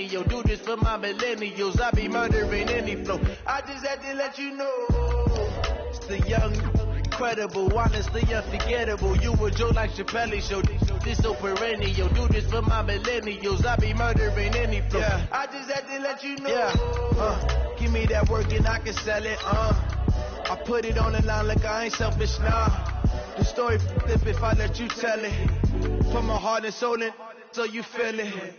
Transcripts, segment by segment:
perennial. Do this for my millennials. I be murdering any flow. I just had to let you know. It's the young, incredible, honestly unforgettable. You a Joe like Chappelle show. This so perennial. Do this for my millennials. I be murdering any flow. Yeah. I just had to let you know. Yeah. Give me that work and I can sell it. I put it on the line like I ain't selfish, nah. The story flip if I let you tell it. Put my heart and soul in so you feel it.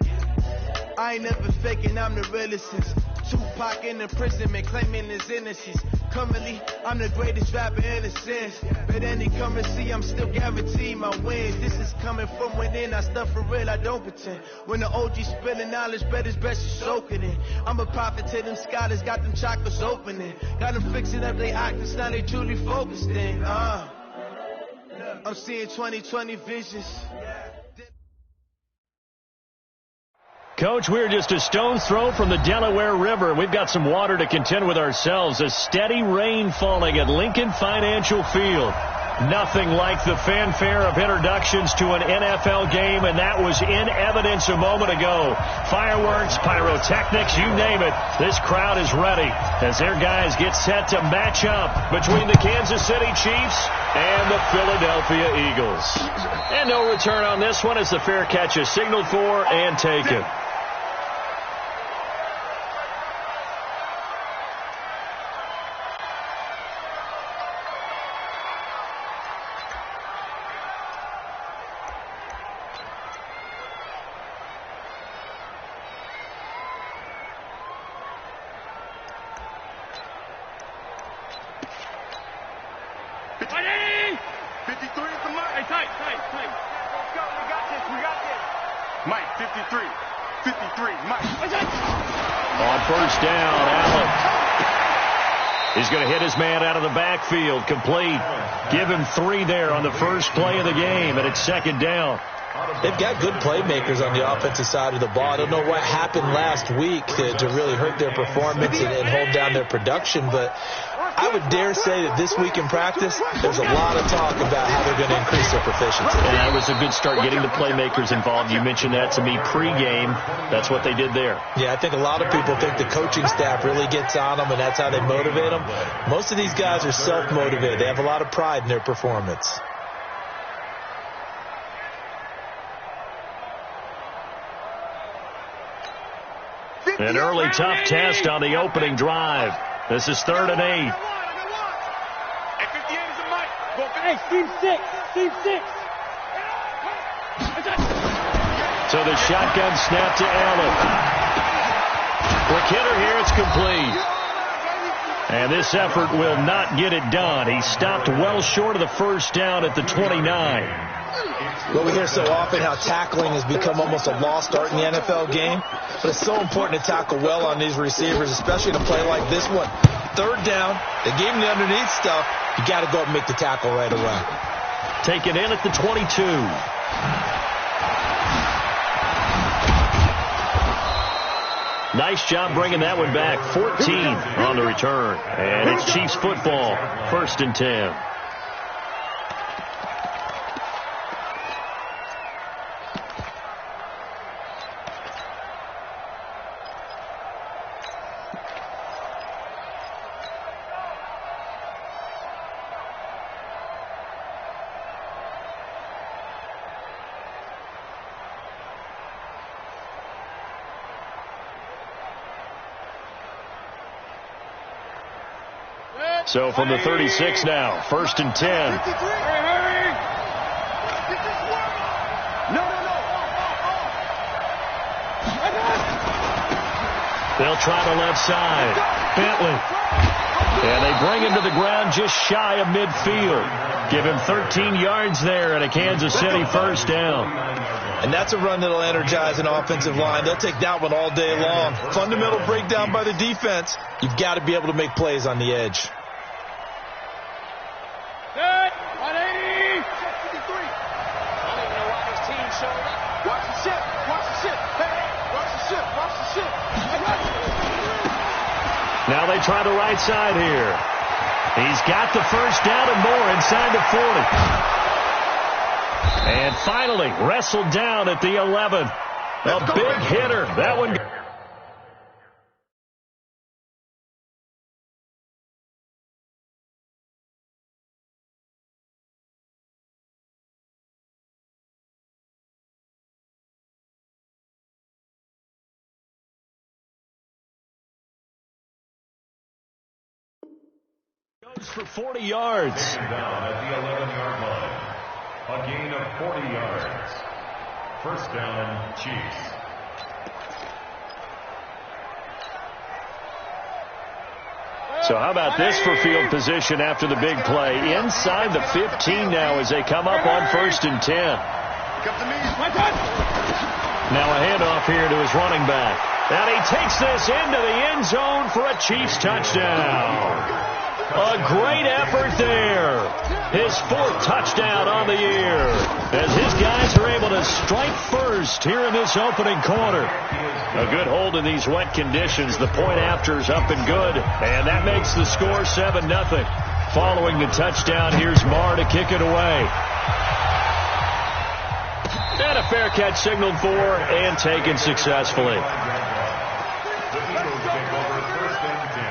I ain't never faking, I'm the realest since Tupac in imprisonment, claiming his innocence. Currently, I'm the greatest rapper in a sense. But any currency, I'm still guaranteed my wins. This is coming from within, I stuff for real, I don't pretend. When the OG spilling knowledge, bet it's best to soak it in. I'm a prophet to them scholars, got them chakras opening. Got them fixing up they octaves, now they truly focused in. I'm seeing 2020 visions. Coach, we're just a stone's throw from the Delaware River. We've got some water to contend with ourselves. A steady rain falling at Lincoln Financial Field. Nothing like the fanfare of introductions to an NFL game, and that was in evidence a moment ago. Fireworks, pyrotechnics, you name it. This crowd is ready as their guys get set to match up between the Kansas City Chiefs and the Philadelphia Eagles. And no return on this one as the fair catch is signaled for and taken. Backfield complete. Give him 3 there on the first play of the game, and it's second down. They've got good playmakers on the offensive side of the ball. I don't know what happened last week to really hurt their performance and hold down their production, but I would dare say that this week in practice, there's a lot of talk about how they're going to increase their proficiency. And that was a good start, getting the playmakers involved. You mentioned that to me pregame. That's what they did there. Yeah, I think a lot of people think the coaching staff really gets on them, and that's how they motivate them. Most of these guys are self-motivated. They have a lot of pride in their performance. An early tough test on the opening drive. This is 3rd and 8. Hey, Team 6. Team 6. So the shotgun snap to Allen. Quick hitter here, it's complete. And this effort will not get it done. He stopped well short of the first down at the 29. Well, we hear so often how tackling has become almost a lost art in the NFL game. But it's so important to tackle well on these receivers, especially in a play like this one. 3rd down, they gave him the underneath stuff. You got to go up and make the tackle right away. Taken in at the 22. Nice job bringing that one back. 14 on the return. And it's Chiefs football. 1st and 10. So from the 36 now, 1st and 10. They'll try the left side. Bentley. And they bring him to the ground just shy of midfield. Give him 13 yards there and a Kansas City 1st down. And that's a run that'll energize an offensive line. They'll take that one all day long. Fundamental breakdown by the defense. You've got to be able to make plays on the edge. Now they try the right side here. He's got the first down and more inside the 40. And finally wrestled down at the 11. A big hitter. That one. For 40 yards. Down at the 11-yard line. A gain of 40 yards. First down, Chiefs. So how about this for field position after the big play? Inside the 15 now as they come up on 1st and 10. Now a handoff here to his running back. And he takes this into the end zone for a Chiefs touchdown. A great effort there. His 4th touchdown on the year as his guys are able to strike first here in this opening quarter. A good hold in these wet conditions. The point after's up and good, and that makes the score 7-0. Following the touchdown, here's Marr to kick it away. And a fair catch signaled for and taken successfully. The Eagles take over 1st and 10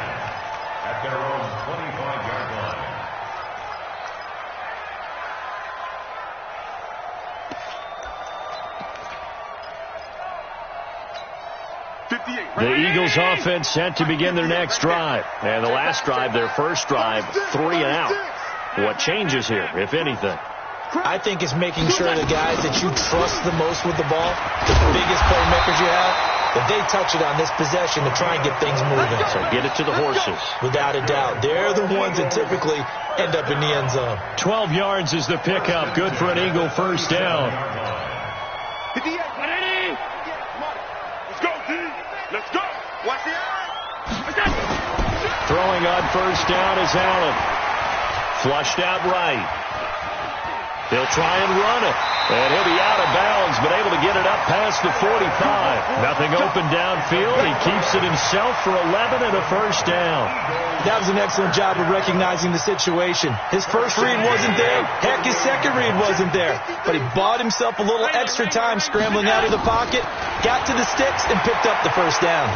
at their own 25-yard line. The Eagles offense set to begin their next drive. And the last drive, their first drive, 3 and out. What changes here, if anything? I think it's making sure the guys that you trust the most with the ball, the biggest playmakers you have, that they touch it on this possession to try and get things moving. So get it to the horses. Without a doubt. They're the ones that typically end up in the end zone. 12 yards is the pickup. Good for an Eagle first down. Let's go. Watch the eye. Throwing on first down is Allen. Flushed out right. He'll try and run it. And he'll be out of bounds, but able to get it up past the 45. Nothing open downfield. He keeps it himself for 11 and a first down. That was an excellent job of recognizing the situation. His first read wasn't there. Heck, his second read wasn't there. But he bought himself a little extra time scrambling out of the pocket, got to the sticks, and picked up the first down.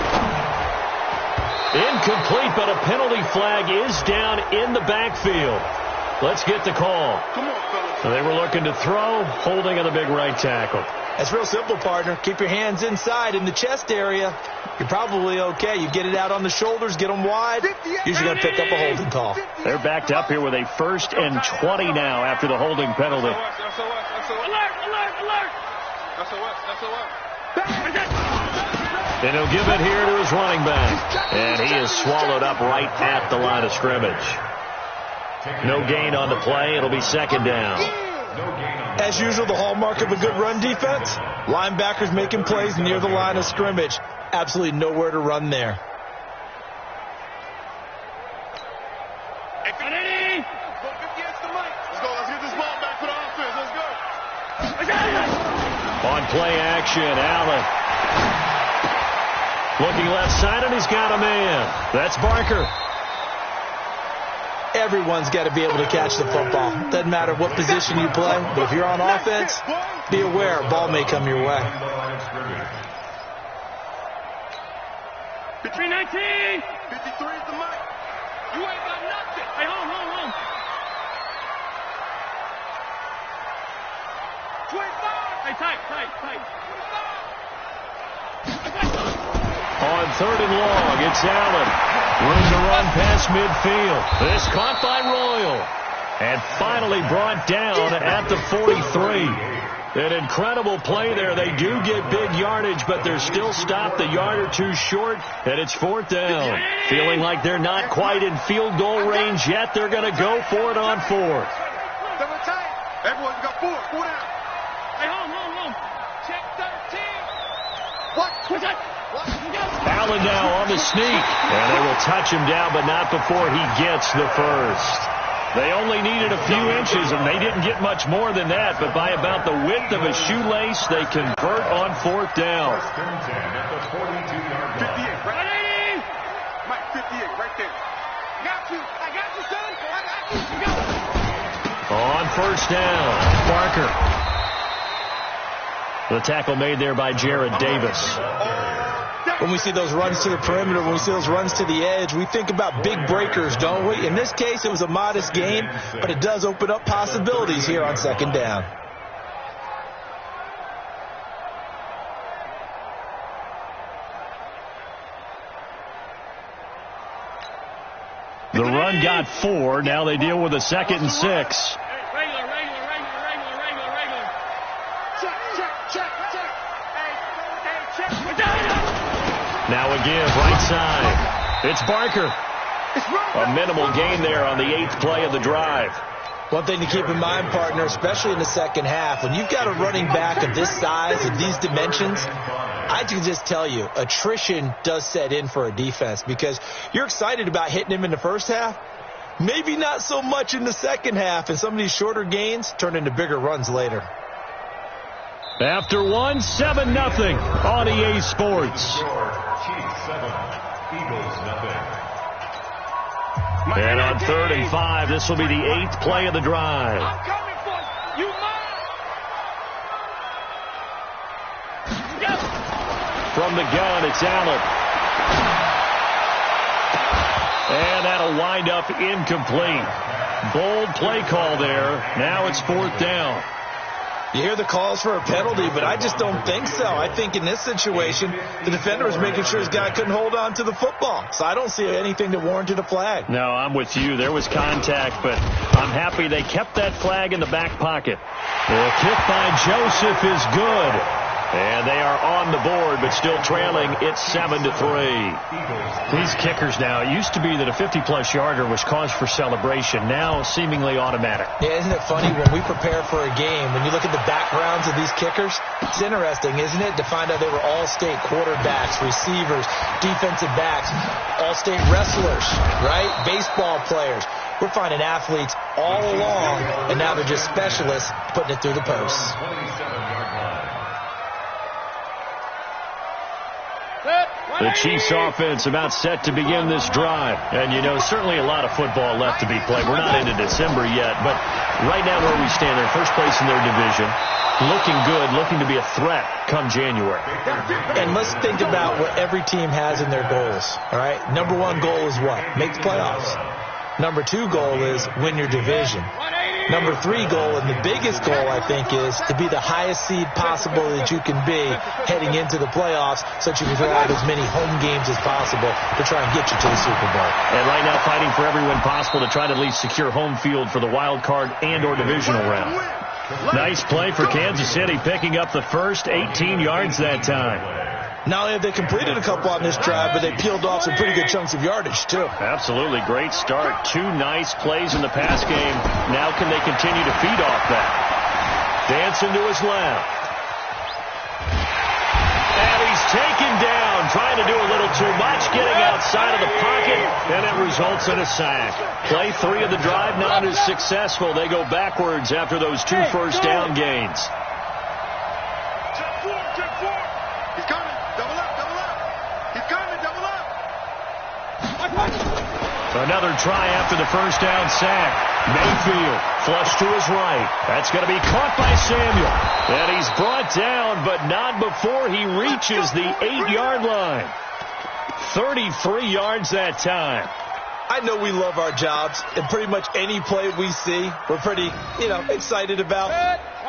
Incomplete, but a penalty flag is down in the backfield. Let's get the call. Come on, fellas. So they were looking to throw, holding on the big right tackle. That's real simple, partner. Keep your hands inside in the chest area. You're probably okay. You get it out on the shoulders, get them wide. Usually going to pick up a holding call. They're backed up here with a 1st and 20 now after the holding penalty. Alert, alert, alert. And he'll give it here to his running back. And he is swallowed up right at the line of scrimmage. No gain on the play. It'll be 2nd down. As usual, the hallmark of a good run defense, linebackers making plays near the line of scrimmage. Absolutely nowhere to run there. On play action, Allen. Looking left side, and he's got a man. That's Barker. Everyone's got to be able to catch the football. Doesn't matter what position you play, but if you're on offense, be aware a ball may come your way. 319. 53 is the mic. You ain't got nothing. Hey, home. 25. Hey, tight. On 3rd and long, it's Allen. Room to run past midfield. This caught by Royal. And finally brought down at the 43. An incredible play there. They do get big yardage, but they're still stopped a yard or two short, and it's 4th down. Feeling like they're not quite in field goal range yet. They're going to go for it on 4th. Everyone's got 4 down. Hey, home. Check 13. What? Allen now on the sneak, and they will touch him down, but not before he gets the first. They only needed a few inches, and they didn't get much more than that, but by about the width of a shoelace, they convert on 4th down. 1st and 10 at the 42-yard line. 58, right? Mike, 58, right there. I got you, son. I got you. You got it. On 1st down, Barker. The tackle made there by Jared Davis. When we see those runs to the perimeter, when we see those runs to the edge, we think about big breakers, don't we? In this case, it was a modest gain, but it does open up possibilities here on 2nd down. The run got 4. Now they deal with a 2nd and 6. Regular. Check. Now again, right side. It's Barker. A minimal gain there on the 8th play of the drive. One thing to keep in mind, partner, especially in the second half, when you've got a running back of this size, of these dimensions, I can just tell you, attrition does set in for a defense because you're excited about hitting him in the first half. Maybe not so much in the second half, and some of these shorter gains turn into bigger runs later. After 1, 7-0 on EA Sports. Chiefs 7, Eagles nothing. And on 3rd and 5, this will be the 8th play of the drive. I'm coming for you, Yes. From the gun, it's Allen. And that'll wind up incomplete. Bold play call there. Now it's 4th down. You hear the calls for a penalty, but I just don't think so. I think in this situation, the defender was making sure his guy couldn't hold on to the football. So I don't see anything that warranted a flag. No, I'm with you. There was contact, but I'm happy they kept that flag in the back pocket. The kick by Joseph is good. And they are on the board, but still trailing. It's 7-3. These kickers now, it used to be that a 50-plus yarder was cause for celebration. Now, seemingly automatic. Yeah, isn't it funny when we prepare for a game, when you look at the backgrounds of these kickers, it's interesting, isn't it, to find out they were all-state quarterbacks, receivers, defensive backs, all-state wrestlers, right? Baseball players. We're finding athletes all along, and now they're just specialists putting it through the posts. The Chiefs offense about set to begin this drive. And, you know, certainly a lot of football left to be played. We're not into December yet, but right now where we stand, they're first place in their division. Looking good, looking to be a threat come January. And let's think about what every team has in their goals, all right? Number 1 goal is what? Make the playoffs. Number 2 goal is win your division. Number 3 goal, and the biggest goal, I think, is to be the highest seed possible that you can be heading into the playoffs so that you can grab as many home games as possible to try and get you to the Super Bowl. And right now fighting for every win possible to try to at least secure home field for the wild card and or divisional round. Nice play for Kansas City, picking up the first 18 yards that time. Not only have they completed a couple on this drive, but they peeled off some pretty good chunks of yardage, too. Absolutely. Great start. 2 nice plays in the pass game. Now can they continue to feed off that? Dancing to his left. And he's taken down, trying to do a little too much, getting outside of the pocket, and it results in a sack. Play 3 of the drive not as successful. They go backwards after those 2 first down gains. Check 4. He's coming. Double up. He's coming. Double up. Another try after the first down sack. Mayfield flush to his right. That's going to be caught by Samuel. And he's brought down, but not before he reaches the 8-yard line. 33 yards that time. I know we love our jobs, and pretty much any play we see, we're pretty, excited about.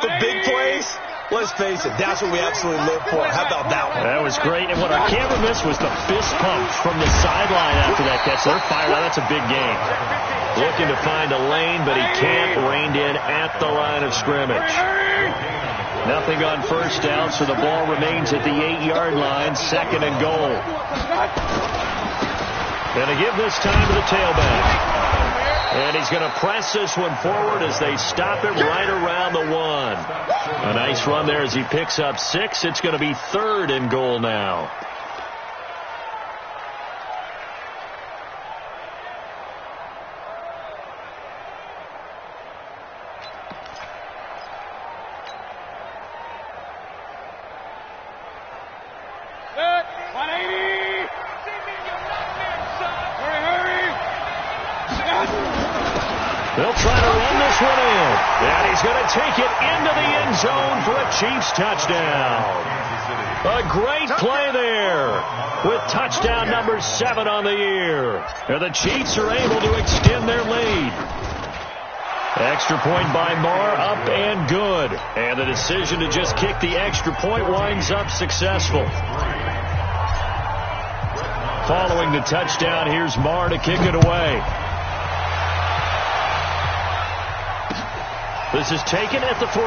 The big plays, let's face it, that's what we absolutely live for. How about that one? That was great. And what our camera missed was the fist pump from the sideline after that catch. They're fired out. That's a big game. Looking to find a lane, but he can't. Reined in at the line of scrimmage. Nothing on first down, so the ball remains at the 8-yard line. 2nd and goal. And to give this time to the tailback. And he's going to press this one forward as they stop it right around the 1. A nice run there as he picks up 6. It's going to be 3rd and goal now. They'll try to run this one in. And he's going to take it into the end zone for a Chiefs touchdown. A great play there with touchdown number 7 on the year. And the Chiefs are able to extend their lead. Extra point by Marr, up and good. And the decision to just kick the extra point winds up successful. Following the touchdown, here's Marr to kick it away. This is taken at the 3.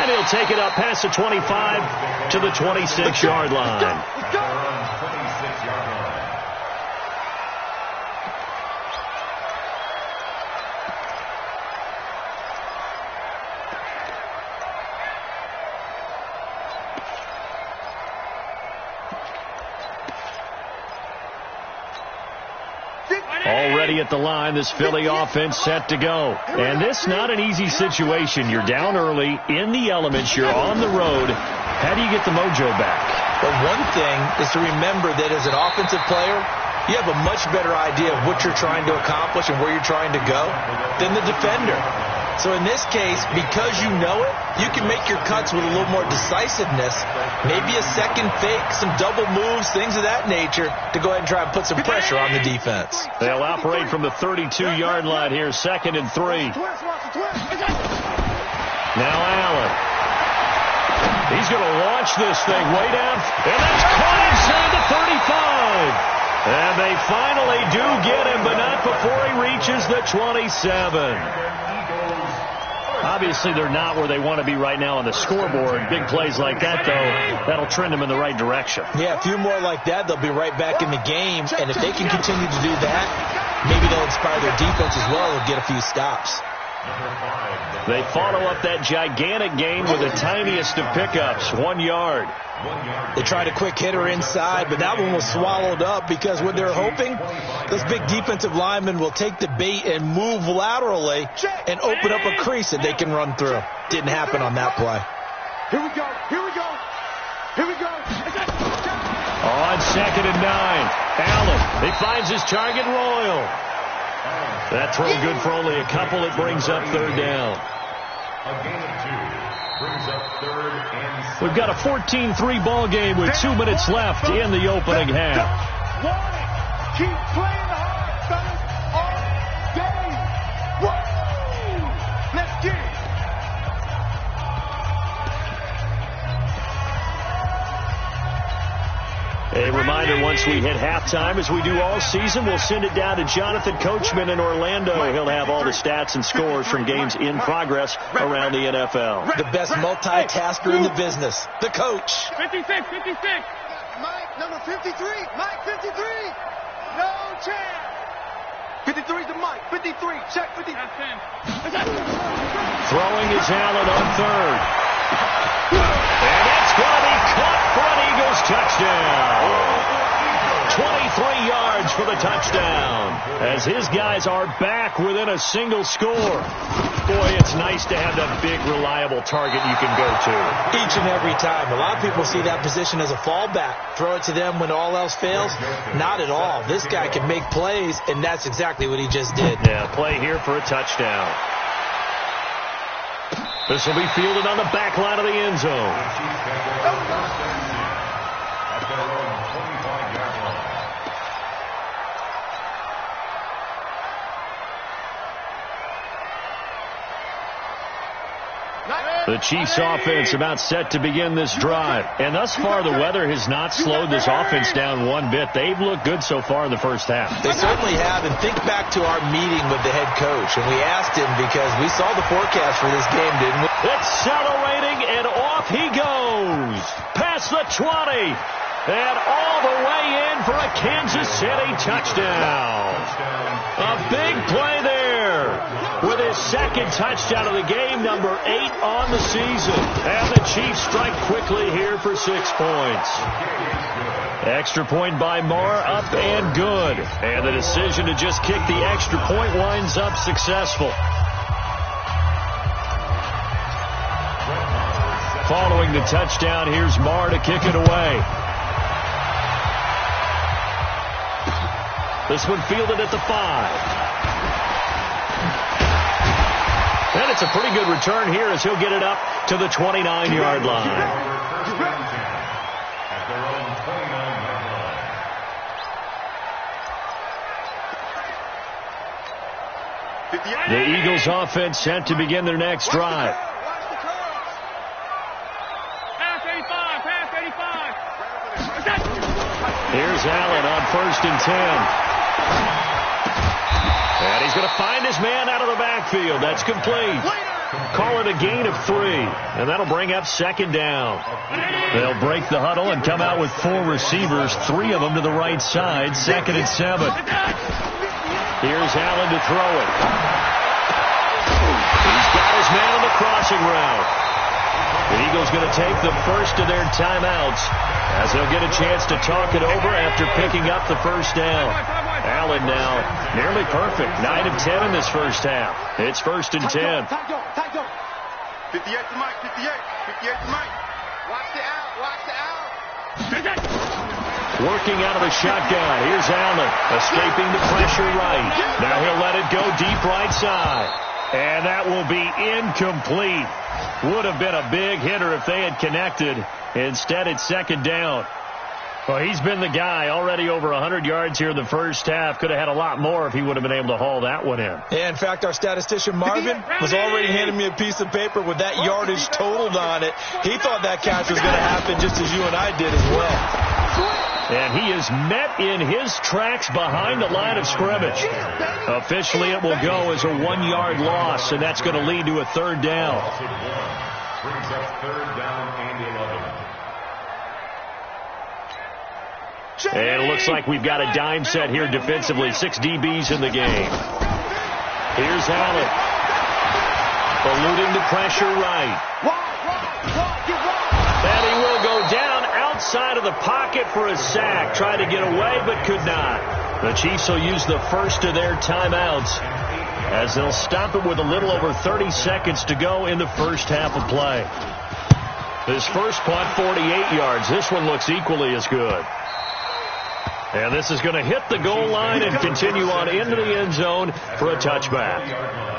And he'll take it up past the 25 to the 26-yard line. At their own 26-yard line. Already at the line, this Philly offense set to go. And this not an easy situation. You're down early, in the elements, you're on the road. How do you get the mojo back? Well, one thing is to remember that as an offensive player, you have a much better idea of what you're trying to accomplish and where you're trying to go than the defender. So in this case, because you know it, you can make your cuts with a little more decisiveness, maybe a second fake, some double moves, things of that nature, to go ahead and try and put some pressure on the defense. They'll operate from the 32-yard line here, 2nd and 3. Now Allen. He's going to launch this thing way down, and that's caught inside the 35. And they finally do get him, but not before he reaches the 27. Obviously, they're not where they want to be right now on the scoreboard. Big plays like that, though, that'll trend them in the right direction. Yeah, a few more like that, they'll be right back in the game. And if they can continue to do that, maybe they'll inspire their defense as well and get a few stops. They follow up that gigantic gain with the tiniest of pickups, 1 yard. They tried a quick hitter inside, but that one was swallowed up because what they're hoping, those big defensive linemen will take the bait and move laterally and open up a crease that they can run through. Didn't happen on that play. Here we go. Here we go. Here we go. On 2nd and 9, Allen. He finds his target, Royal. That throw good for only a couple. It brings up 3rd down. A gain of 2 brings up 3rd and 7. We've got a 14-3 ball game with 2 minutes left in the opening half. Keep playing hard, fellas, all day. Woo! Let's get it. A reminder, once we hit halftime, as we do all season, we'll send it down to Jonathan Coachman in Orlando. He'll have all the stats and scores from games in progress around the NFL. The best multitasker in the business, the coach. 56. Mike, number 53. Mike, 53. No chance. 53 to Mike. 53. Check 50. Throwing is Allen on 3rd. And it's going to be caught for an Eagles touchdown. 23 yards for the touchdown, as his guys are back within a single score. Boy, it's nice to have that big, reliable target you can go to. Each and every time. A lot of people see that position as a fallback. Throw it to them when all else fails. Not at all. This guy can make plays, and that's exactly what he just did. Yeah, play here for a touchdown. This will be fielded on the back line of the end zone. At their own 25-yard line. The Chiefs offense about set to begin this drive. And thus far, the weather has not slowed this offense down one bit. They've looked good so far in the first half. They certainly have. And think back to our meeting with the head coach. And we asked him because we saw the forecast for this game, didn't we? Accelerating, and off he goes. Past the 20. And all the way in for a Kansas City touchdown. A big play there with his second touchdown of the game, number 8 on the season. And the Chiefs strike quickly here for 6 points. Extra point by Marr, up and good. And the decision to just kick the extra point winds up successful. Following the touchdown, here's Marr to kick it away. This one fielded at the 5. And it's a pretty good return here as he'll get it up to the 29-yard line. At their own 29-yard line. The Eagles offense set to begin their next drive. Pass 85. Here's Allen on 1st and 10. And And he's going to find his man out of the backfield. That's complete. Call it a gain of 3, and that'll bring up second down. They'll break the huddle and come out with 4 receivers, 3 of them to the right side, 2nd and 7. Here's Allen to throw it. He's got his man on the crossing route. The Eagles going to take the first of their timeouts as they'll get a chance to talk it over after picking up the first down. Allen now nearly perfect, 9 of 10 in this first half. It's 1st and 10. 58 to Mike, 58 to Mike. Watch the out, watch the out. Working out of the shotgun. Here's Allen escaping the pressure right. Now he'll let it go deep right side. And that will be incomplete. Would have been a big hitter if they had connected. Instead, it's 2nd down. Well, he's been the guy already over 100 yards here in the first half. Could have had a lot more if he would have been able to haul that one in. Yeah, in fact, our statistician Marvin was already handing me a piece of paper with that yardage totaled on it. He thought that catch was going to happen just as you and I did as well. And he is met in his tracks behind the line of scrimmage. Officially, it will go as a 1-yard loss, and that's going to lead to a 3rd down. Brings up 3rd down and 11. And it looks like we've got a dime set here defensively. 6 DBs in the game. Here's Allen. Eluding the pressure right. And he will go down outside of the pocket for a sack. Tried to get away but could not. The Chiefs will use the first of their timeouts as they'll stop it with a little over 30 seconds to go in the first half of play. This first punt, 48 yards. This one looks equally as good. And this is going to hit the goal line and continue on into the end zone for a touchback.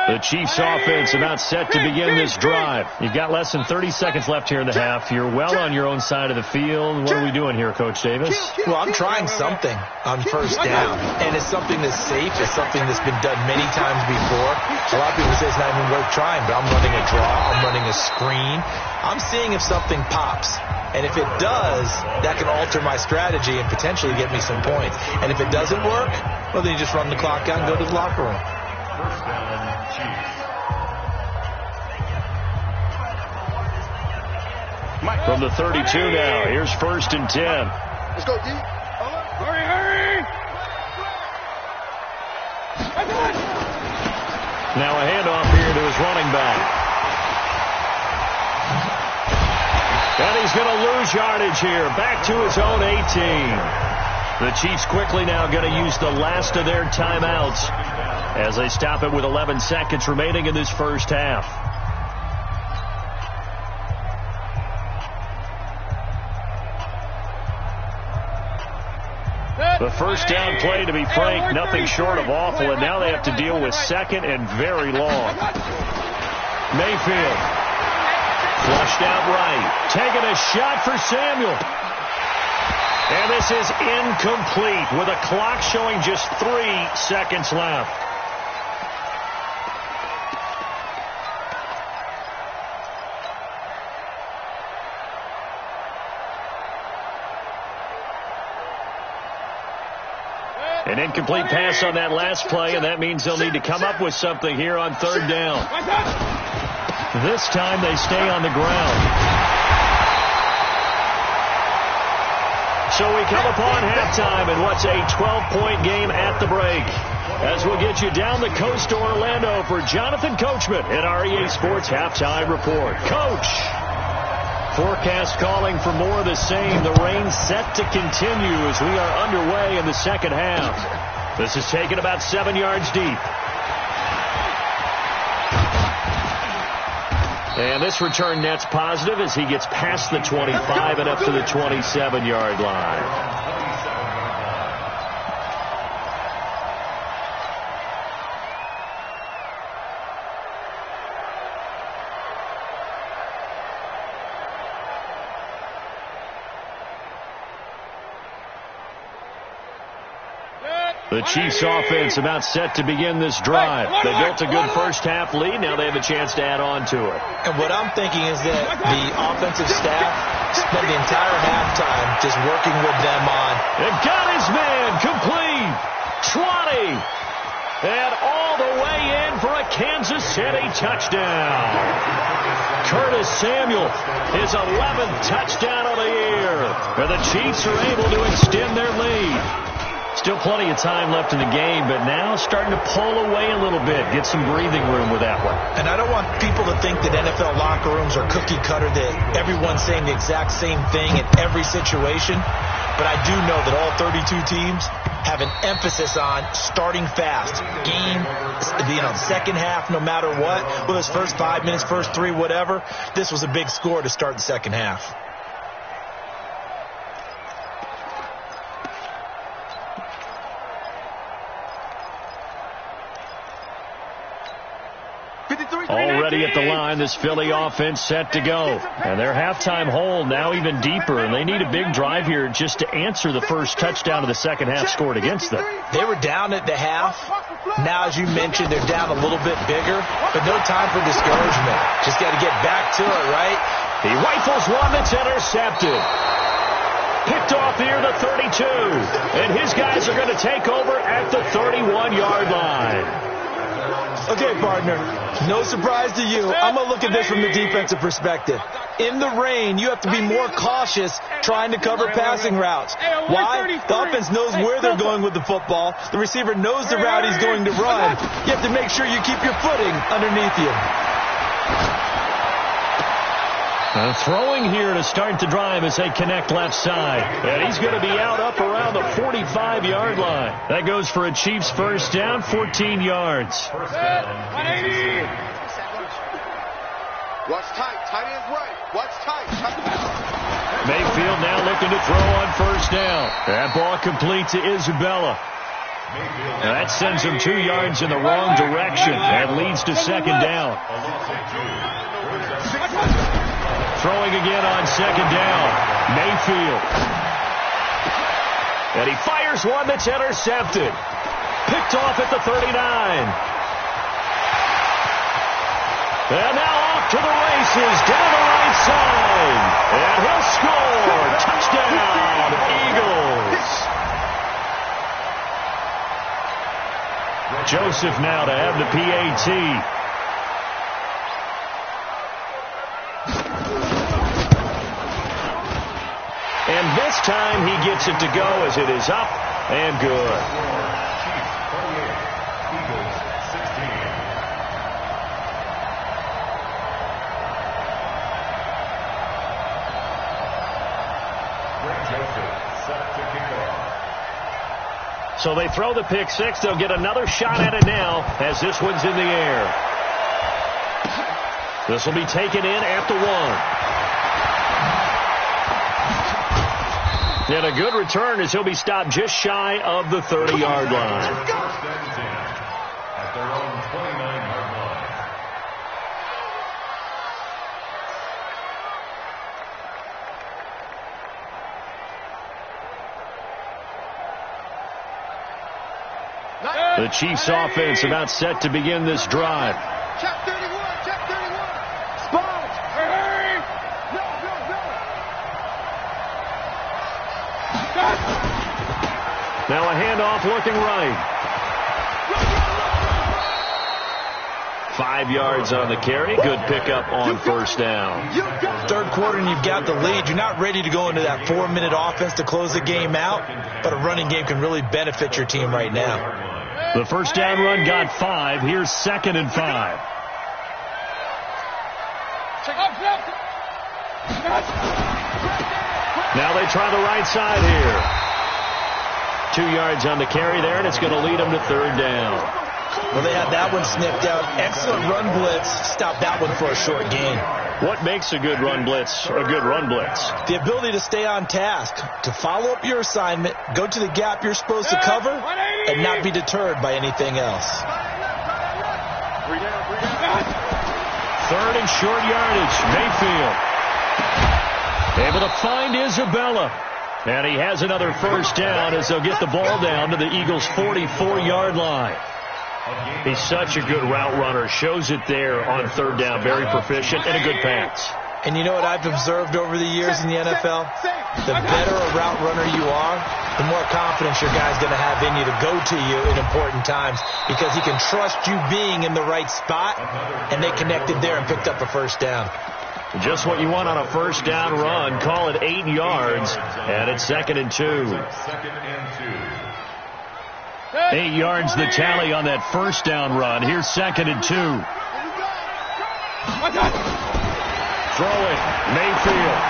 The Chiefs offense about set to begin this drive. You've got less than 30 seconds left here in the half. You're well on your own side of the field. What are we doing here, Coach Davis? Well, I'm trying something on first down, and it's something that's safe. It's something that's been done many times before. A lot of people say it's not even worth trying, but I'm running a draw. I'm running a screen. I'm seeing if something pops. And if it does, that can alter my strategy and potentially get me some points. And if it doesn't work, well, then you just run the clock out and go to the locker room. First down, Chiefs. From the 32 now, here's 1st and 10. Let's go, D. Hurry! Now a handoff here to his running back. And he's going to lose yardage here. Back to his own 18. The Chiefs quickly now going to use the last of their timeouts as they stop it with 11 seconds remaining in this first half. The first down play, to be frank, nothing short of awful, and now they have to deal with 2nd and very long. Mayfield. Flushed out right. Taking a shot for Samuel. And this is incomplete with a clock showing just 3 seconds left. An incomplete pass on that last play, and that means they'll need to come up with something here on 3rd down. This time they stay on the ground. So we come upon halftime in what's a 12-point game at the break. As we'll get you down the coast to Orlando for Jonathan Coachman in our EA Sports Halftime Report. Coach! Forecast calling for more of the same. The rain set to continue as we are underway in the second half. This is taken about 7 yards deep. And this return net's positive as he gets past the 25 and up to the 27-yard line. The The Chiefs offense about set to begin this drive. They built a good first half lead. Now they have a chance to add on to it. And what I'm thinking is that the offensive staff spent the entire halftime just working with them on. They've got his man complete. 20. And all the way in for a Kansas City touchdown. Curtis Samuel, his 11th touchdown of the year. And the Chiefs are able to extend their lead. Still plenty of time left in the game, but now starting to pull away a little bit. Get some breathing room with that one. And I don't want people to think that NFL locker rooms are cookie cutter, that everyone's saying the exact same thing in every situation. But I do know that all 32 teams have an emphasis on starting fast. Game, second half, no matter what. Whether it's first 5 minutes, first 3, whatever. This was a big score to start the second half. Already at the line, this Philly offense set to go. And their halftime hole now even deeper, and they need a big drive here just to answer the first touchdown of the second half scored against them. They were down at the half. Now, as you mentioned, they're down a little bit bigger, but no time for discouragement. Just got to get back to it, right? He rifles one that's intercepted. Picked off near the 32. And his guys are going to take over at the 31-yard line. Okay, partner, no surprise to you. I'm going to look at this from the defensive perspective. In the rain, you have to be more cautious trying to cover passing routes. Why? The offense knows where they're going with the football. The receiver knows the route he's going to run. You have to make sure you keep your footing underneath you. Throwing here to start the drive as they connect left side. And he's going to be out up around the 45-yard line. That goes for a Chiefs first down, 14 yards. First down, 180. Watch tight. Tight ends right. Watch tight. Mayfield now looking to throw on first down. That ball complete to Isabella. Now that sends him 2 yards in the wrong direction and leads to second down. Throwing again on second down. Mayfield. And he fires one that's intercepted. Picked off at the 39. And now off to the races down the right side. And he'll score. Touchdown, Eagles. Joseph now to have the PAT. And this time he gets it to go as it is up and good. So they throw the pick six. They'll get another shot at it now as this one's in the air. This will be taken in at the 1. And a good return as he'll be stopped just shy of the 30-yard line. First and 10 at their own 29-yard line. The Chiefs offense about set to begin this drive. Check 31. Check 31. Spot. Hurry. Now a handoff looking right. 5 yards on the carry. Good pickup on first down. Third quarter and you've got the lead. You're not ready to go into that 4-minute offense to close the game out, but a running game can really benefit your team right now. The first down run got 5. Here's 2nd and 5. Now they try the right side here. 2 yards on the carry there, and it's going to lead them to third down. Well, they had that one sniffed out. Excellent run blitz. Stop that one for a short gain. What makes a good run blitz a good run blitz? The ability to stay on task, to follow up your assignment, go to the gap you're supposed to cover, and not be deterred by anything else. Third and short yardage. Mayfield able to find Isabella. And he has another first down as they'll get the ball down to the Eagles' 44-yard line. He's such a good route runner. Shows it there on third down. Very proficient and a good pass. And you know what I've observed over the years in the NFL? The better a route runner you are, the more confidence your guy's going to have in you to go to you in important times because he can trust you being in the right spot, and they connected there and picked up a first down. Just what you want on a first down run. Call it 8 yards, and it's 2nd and 2. 8 yards the tally on that first down run. Here's 2nd and 2. Throwing, Mayfield.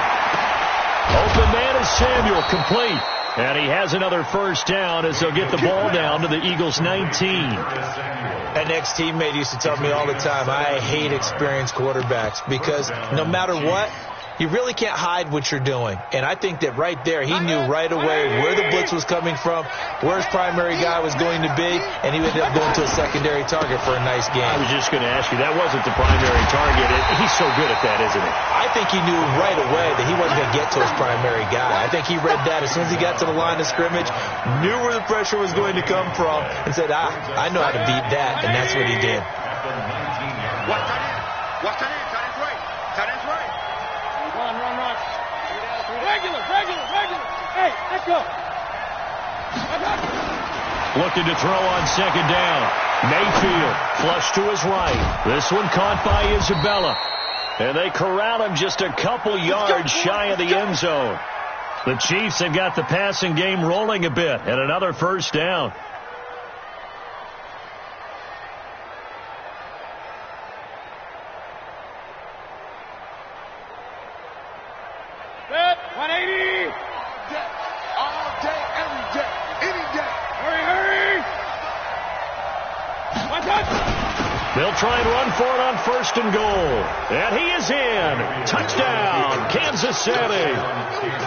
Open man is Samuel, complete. And he has another first down as they'll get the ball down to the Eagles' 19. An ex-teammate used to tell me all the time, I hate experienced quarterbacks because no matter what, you really can't hide what you're doing. And I think that right there, he knew right away where the blitz was coming from, where his primary guy was going to be, and he ended up going to a secondary target for a nice game. I was just going to ask you, that wasn't the primary target. He's so good at that, isn't he? I think he knew right away that he wasn't going to get to his primary guy. I think he read that as soon as he got to the line of scrimmage, knew where the pressure was going to come from, and said, I know how to beat that, and that's what he did. Watch that in. Watch that in. Tight end's right. Tight end's right. Run. Regular. Hey, let's go. Looking to throw on 2nd down. Mayfield, flush to his right. This one caught by Isabella. And they corral him just a couple yards shy of the end zone. The Chiefs have got the passing game rolling a bit, and another first down. They'll try and run for it on 1st and goal. And he is in. Touchdown, Kansas City.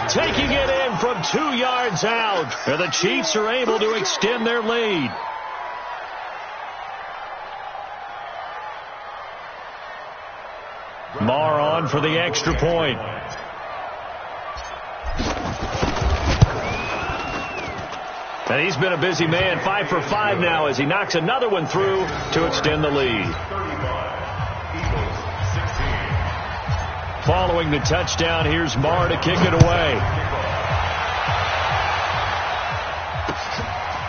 Taking it in from 2 yards out. And the Chiefs are able to extend their lead. Marr on for the extra point. And he's been a busy man, 5 for 5 now as he knocks another one through to extend the lead. Following the touchdown, here's Marr to kick it away.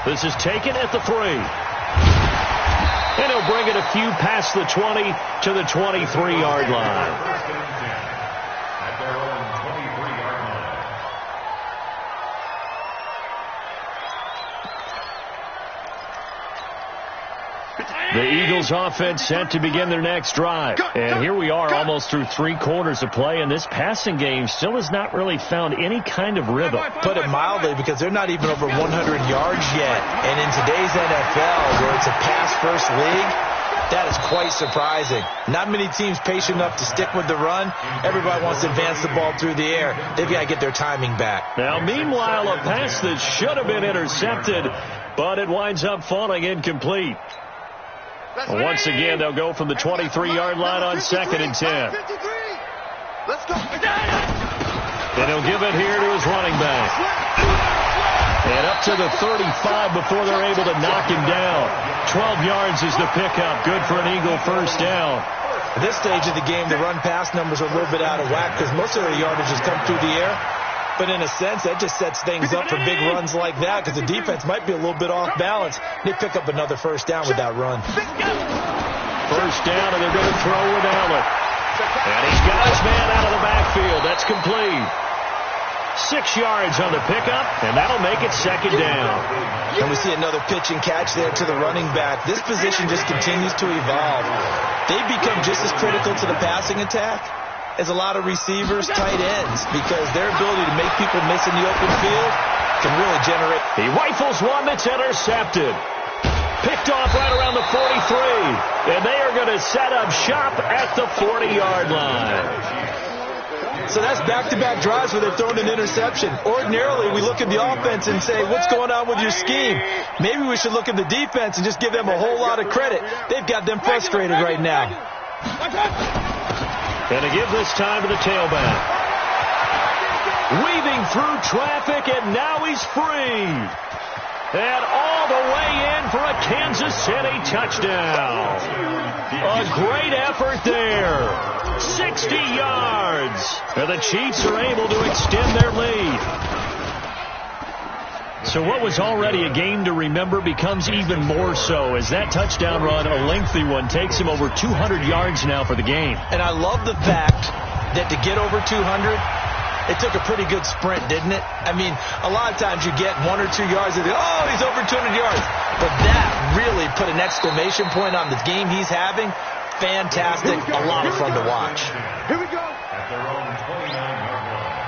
This is taken at the 3. And he'll bring it a few past the 20 to the 23-yard line. The Eagles offense set to begin their next drive. And here we are almost through 3 quarters of play, and this passing game still has not really found any kind of rhythm. Put it mildly, because they're not even over 100 yards yet. And in today's NFL, where it's a pass-first league, that is quite surprising. Not many teams patient enough to stick with the run. Everybody wants to advance the ball through the air. They've got to get their timing back. Now, meanwhile, a pass that should have been intercepted, but it winds up falling incomplete. Once again, they'll go from the 23-yard line on 2nd and 10. Let's go. And he'll give it here to his running back. And up to the 35 before they're able to knock him down. 12 yards is the pickup. Good for an Eagle first down. At this stage of the game, the run-pass numbers are a little bit out of whack because most of their yardage has come through the air. But in a sense, that just sets things up for big runs like that because the defense might be a little bit off balance. They pick up another first down with that run. First down, and they're going to throw with Allen. And he's got his man out of the backfield. That's complete. 6 yards on the pickup, and that'll make it 2nd down. And we see another pitch and catch there to the running back. This position just continues to evolve. They become just as critical to the passing attack as a lot of receivers, tight ends, because their ability to make people miss in the open field can really generate. He rifles one that's intercepted. Picked off right around the 43. And they are going to set up shop at the 40-yard line. So that's back-to-back drives where they've thrown an interception. Ordinarily, we look at the offense and say, what's going on with your scheme? Maybe we should look at the defense and just give them a whole lot of credit. They've got them frustrated right now. And to give this time to the tailback. Weaving weaving through traffic, and now he's free. And all the way in for a Kansas City touchdown. A great effort there. 60 yards. And the Chiefs are able to extend their lead. So what was already a game to remember becomes even more so as that touchdown run, a lengthy one, takes him over 200 yards now for the game. And I love the fact that to get over 200, it took a pretty good sprint, didn't it? I mean, a lot of times you get 1 or 2 yards and oh, he's over 200 yards. But that really put an exclamation point on the game he's having. Fantastic. A lot of fun to watch. Here we go. At their own 29-yard line.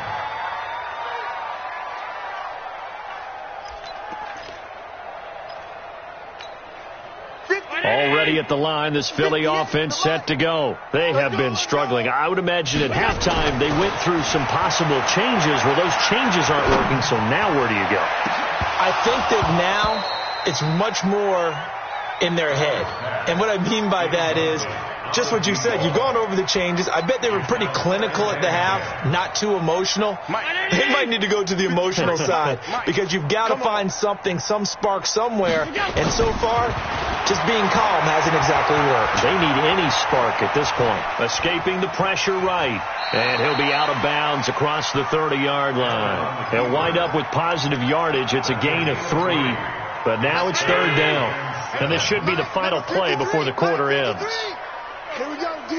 Already at the line, this Philly offense set to go. They have been struggling. I would imagine at halftime they went through some possible changes. Well, those changes aren't working, so now where do you go? I think that now it's much more in their head. And what I mean by that is just what you said. You've gone over the changes. I bet they were pretty clinical at the half, not too emotional. They might need to go to the emotional side because you've got to find something, some spark somewhere. And so far, just being calm hasn't exactly worked. They need any spark at this point. Escaping the pressure right. And he'll be out of bounds across the 30-yard line. They'll wind up with positive yardage. It's a gain of 3. But now it's 3rd down. And this should be the final play before the quarter ends. Here we go, D.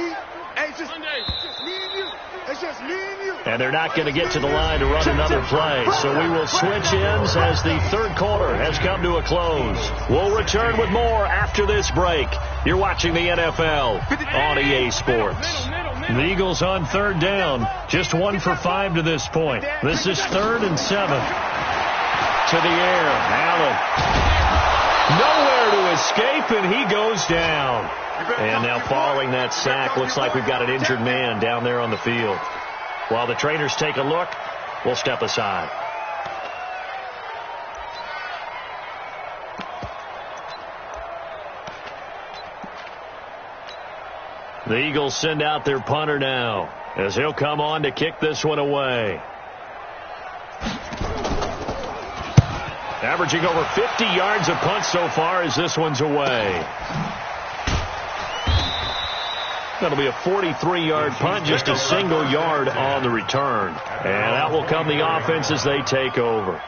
Hey, it's just me and you. It's just me and you. And they're not going to get to the line to run another play. So we will switch ends as the 3rd quarter has come to a close. We'll return with more after this break. You're watching the NFL on EA Sports. The Eagles on 3rd down. Just 1 for 5 to this point. This is 3rd and 7. To the air. Allen. Nowhere to escape, and he goes down. And now following that sack, looks like we've got an injured man down there on the field. While the trainers take a look, we'll step aside. The Eagles send out their punter now as he'll come on to kick this one away. Averaging over 50 yards a punt so far as this one's away. That'll be a 43-yard punt, just a single yard on the return. And out will come the offense as they take over.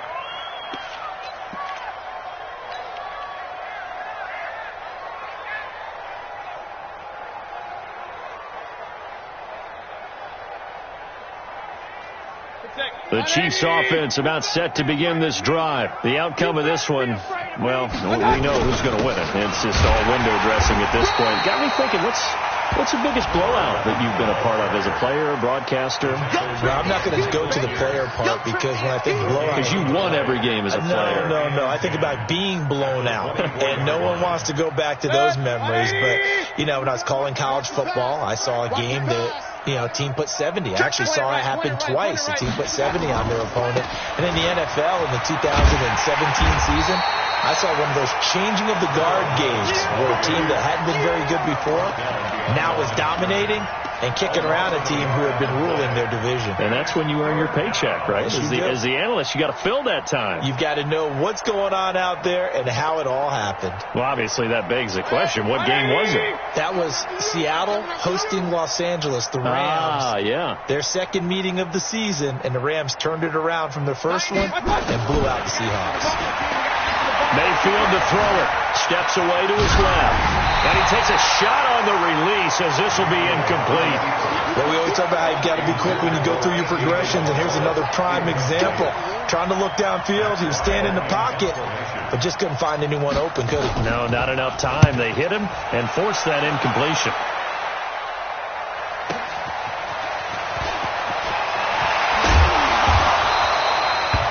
The Chiefs offense about set to begin this drive. The outcome of this one, well, we know who's going to win it. It's just all window dressing at this point. Got me thinking, what's the biggest blowout that you've been a part of as a player, a broadcaster? Well, I'm not going to go to the player part because when I think blowout... Because you won every game as a player. No. I think about being blown out. And no one wants to go back to those memories. But, you know, when I was calling college football, I saw a game that... team put 70. I actually saw it happen twice. A team put 70 on their opponent. And in the NFL in the 2017 season, I saw one of those changing of the guard games where a team that hadn't been very good before now was dominating and kicking around a team who had been ruling their division. And that's when you earn your paycheck, right? Yes, as the analyst, you got to fill that time. You've got to know what's going on out there and how it all happened. Well, obviously that begs the question, what game was it? That was Seattle hosting Los Angeles, the Rams. Ah, yeah. Their second meeting of the season, and the Rams turned it around from their first one and blew out the Seahawks. Mayfield to throw it. Steps away to his left. And he takes a shot on the release as this will be incomplete. Well, we always talk about how you've got to be quick when you go through your progressions, and here's another prime example. Trying to look downfield. He was standing in the pocket, but just couldn't find anyone open, could he? No, not enough time. They hit him and forced that incompletion.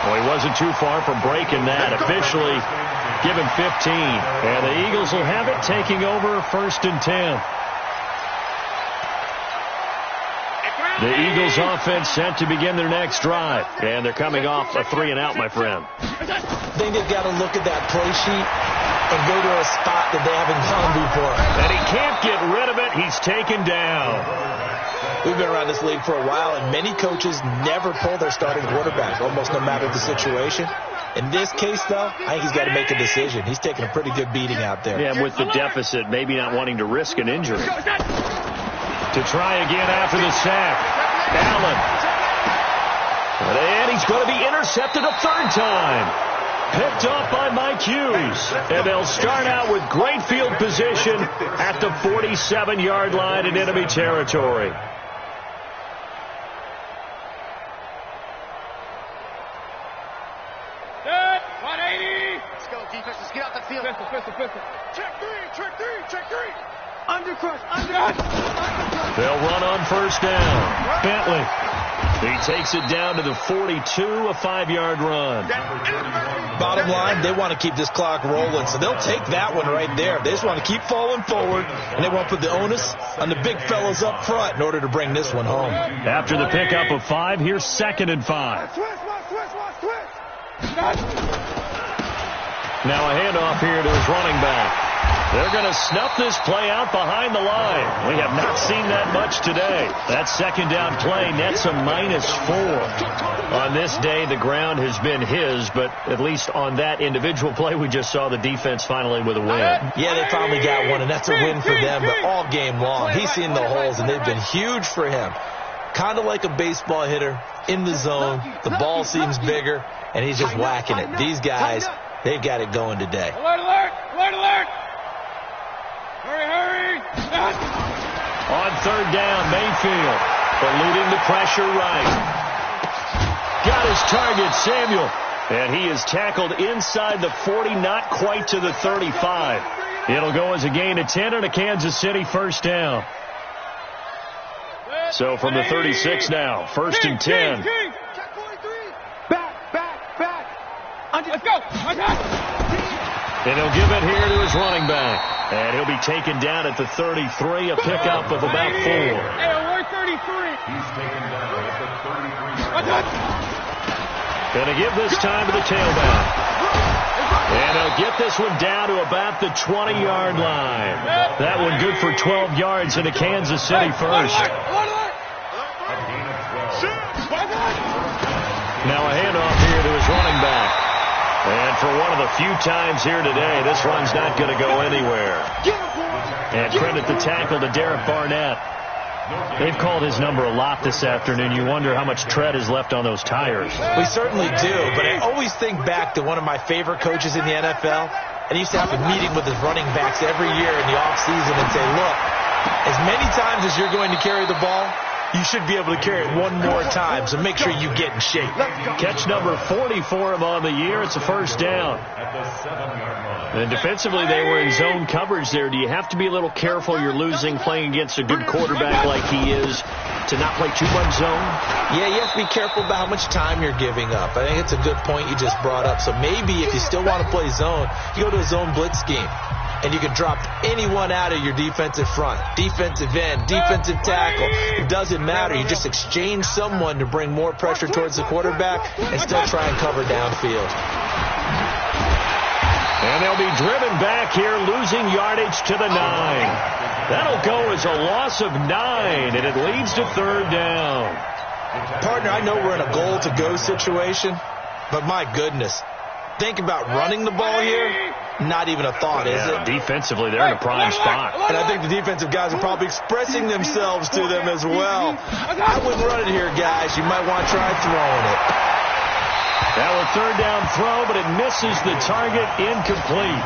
Well, he wasn't too far from breaking that. Officially given 15. And the Eagles will have it, taking over 1st and 10. The Eagles offense set to begin their next drive. And they're coming off a 3-and-out, my friend. I think they've got to look at that play sheet and go to a spot that they haven't gone before. And he can't get rid of it. He's taken down. We've been around this league for a while, and many coaches never pull their starting quarterback, almost no matter the situation. In this case, though, I think he's got to make a decision. He's taking a pretty good beating out there. Yeah, and with the deficit, maybe not wanting to risk an injury. To try again after the sack. Allen. And he's going to be intercepted a third time. Picked off by Mike Hughes. And they'll start out with great field position at the 47-yard line in enemy territory. They'll run on first down. Bentley. He takes it down to the 42, a 5-yard run. Bottom line, they want to keep this clock rolling, so they'll take that one right there. They just want to keep falling forward, and they want to put the onus on the big fellas up front in order to bring this one home. After the pickup of 5, here's 2nd and 5. Now a handoff here to his running back. They're going to snuff this play out behind the line. We have not seen that much today. That second down play nets a -4. On this day, the ground has been his, but at least on that individual play, we just saw the defense finally with a win. Yeah, they finally got one, and that's a win for them, but all game long, he's seen the holes, and they've been huge for him. Kind of like a baseball hitter in the zone. The ball seems bigger, and he's just whacking it. These guys, they've got it going today. Alert, alert! Alert, alert! Hurry, hurry! On third down, Mayfield eluding the pressure right. Got his target, Samuel. And he is tackled inside the 40, not quite to the 35. It'll go as a gain of 10 and a Kansas City first down. So from the 36 now, 1st and 10. Back. Let's go! And he'll give it here to his running back. And he'll be taken down at the 33, a pickup of about 4. Hey, we're 33. He's taken down at the 33-yard line. Going to give this time to the tailback. And they'll get this one down to about the 20-yard line. That one good for 12 yards into Kansas City first. Now a handoff here to his running back. And for one of the few times here today, this run's not going to go anywhere. And credit the tackle to Derek Barnett. They've called his number a lot this afternoon. You wonder how much tread is left on those tires. We certainly do, but I always think back to one of my favorite coaches in the NFL. And he used to have a meeting with his running backs every year in the offseason and say, look, as many times as you're going to carry the ball, you should be able to carry it one more time, so make sure you get in shape. Catch number 40 for him on the year. It's a first down. At the 7-yard line. And defensively, they were in zone coverage there. Do you have to be a little careful? You're losing playing against a good quarterback like he is to not play too much zone? Yeah, you have to be careful about how much time you're giving up. I think it's a good point you just brought up. So maybe if you still want to play zone, you go to a zone blitz scheme. And you can drop anyone out of your defensive front, defensive end, defensive tackle. It doesn't matter. You just exchange someone to bring more pressure towards the quarterback and still try and cover downfield. And they'll be driven back here, losing yardage to the 9. That'll go as a loss of 9, and it leads to third down. Partner, I know we're in a goal-to-go situation, but my goodness. Think about running the ball here. Not even a thought, is it? Defensively, they're in a prime spot. And I think the defensive guys are probably expressing themselves to them as well. I wouldn't run it here, guys. You might want to try throwing it. Now a third down throw, but it misses the target, incomplete.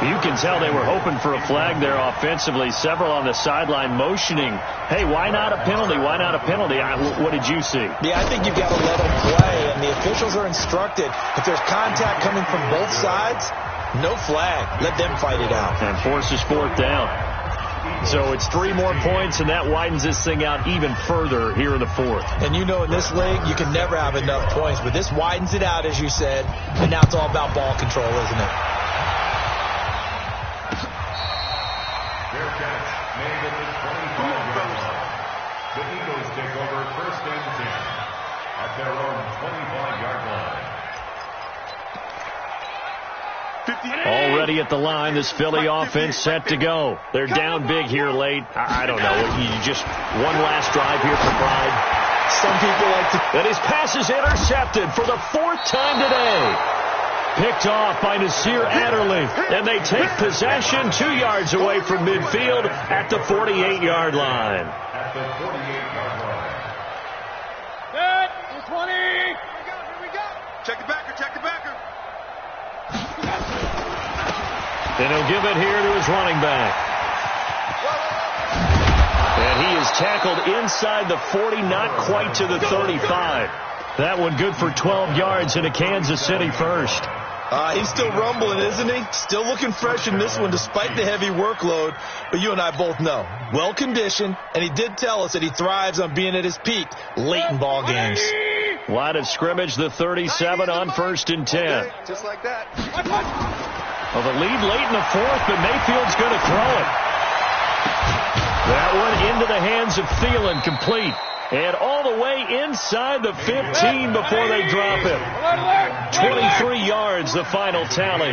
You can tell they were hoping for a flag there offensively. Several on the sideline motioning, hey, why not a penalty? Why not a penalty? What did you see? Yeah, I think you've got to let them play, and the officials are instructed. If there's contact coming from both sides, no flag. Let them fight it out. And forces fourth down. So it's 3 more points, and that widens this thing out even further here in the fourth. And you know in this league, you can never have enough points, but this widens it out, as you said, and now it's all about ball control, isn't it? Fair catch made at the 25-yard line. The Eagles take over 1st and 10 at their own 25-yard line. ready at the line. This Philly offense set to go. They're down big here late. I don't know. You just one last drive here for Pride. Some people like to... And his pass is intercepted for the 4th time today. Picked off by Nasir Adderley. And they take possession 2 yards away from midfield at the 48-yard line. At the 48-yard line. Set. 20. Here we go. Check the backer. Check the backer. And he'll give it here to his running back. And he is tackled inside the 40, not quite to the 35. That one good for 12 yards and a Kansas City first. He's still rumbling, isn't he? Still looking fresh in this one despite the heavy workload. But you and I both know, well-conditioned, and he did tell us that he thrives on being at his peak late in ball games. Line of scrimmage, the 37 on 1st and 10. Just like that. Well, the lead late in the 4th, but Mayfield's going to throw it. That one into the hands of Thielen, complete. And all the way inside the 15 before they drop it. 23 yards, the final tally.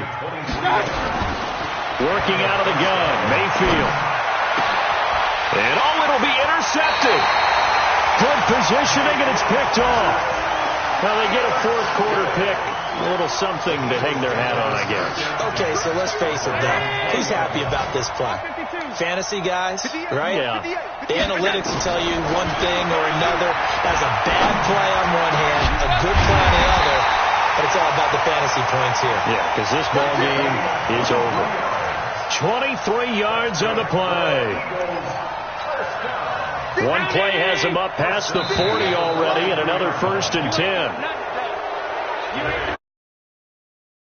Working out of the gun, Mayfield. And it'll be intercepted. Good positioning, and it's picked off. Now they get a 4th quarter pick. A little something to hang their hat on, I guess. Okay, so let's face it, though. Who's happy about this play? Fantasy guys, right? Yeah. The analytics will tell you one thing or another. That's a bad play on one hand, a good play on the other, but it's all about the fantasy points here. Yeah, because this ball game is over. 23 yards on the play. One play has him up past the 40 already, and another 1st and 10.